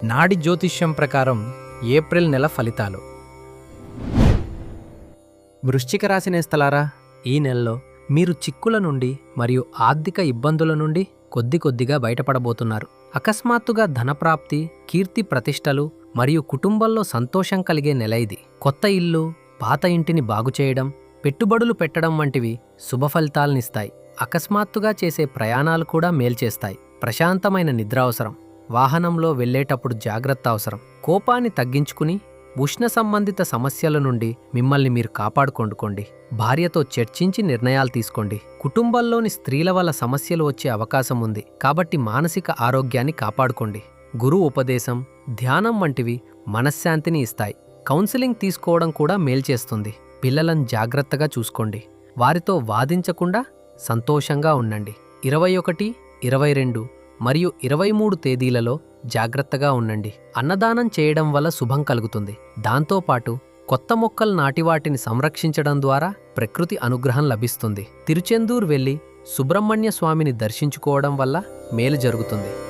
నాడి జ్యోతిష్యం ప్రకారం ఏప్రిల్ నెల ఫలితాలు. వృశ్చిక రాశి నేస్తలారా, ఈ నెలలో మీరు చిక్కుల నుండి మరియు ఆర్థిక ఇబ్బందుల నుండి కొద్దిగా బయటపడబోతున్నారు. అకస్మాత్తుగా ధనప్రాప్తి, కీర్తి ప్రతిష్టలు మరియు కుటుంబంలో సంతోషం కలిగే నెల ఇది. కొత్త ఇల్లు, పాత ఇంటిని బాగుచేయడం, పెట్టుబడులు పెట్టడం వంటివి శుభ ఫలితాలనిస్తాయి. అకస్మాత్తుగా చేసే ప్రయాణాలు కూడా మేల్చేస్తాయి. ప్రశాంతమైన నిద్ర అవసరం. వాహనంలో వెళ్లేటప్పుడు జాగ్రత్త అవసరం. కోపాన్ని తగ్గించుకుని ఉష్ణ సంబంధిత సమస్యల నుండి మిమ్మల్ని మీరు కాపాడుకోండి. భార్యతో చర్చించి నిర్ణయాలు తీసుకోండి. కుటుంబంలోని స్త్రీల వల్ల సమస్యలు వచ్చే అవకాశం ఉంది కాబట్టి మానసిక ఆరోగ్యాన్ని కాపాడుకోండి. గురువు ఉపదేశం, ధ్యానం వంటివి మనశ్శాంతిని ఇస్తాయి. కౌన్సిలింగ్ తీసుకోవడం కూడా మేల్చేస్తుంది. పిల్లలను జాగ్రత్తగా చూసుకోండి. వారితో వాదించకుండా సంతోషంగా ఉండండి. 21, 22 మరియు 23 తేదీలలో జాగ్రత్తగా ఉండండి. అన్నదానం చేయడం వల్ల శుభం కలుగుతుంది. దాంతోపాటు కొత్త మొక్కలు నాటి వాటిని సంరక్షించడం ద్వారా ప్రకృతి అనుగ్రహం లభిస్తుంది. తిరుచెందూర్ వెళ్లి సుబ్రహ్మణ్య స్వామిని దర్శించుకోవడం వల్ల మేలు జరుగుతుంది.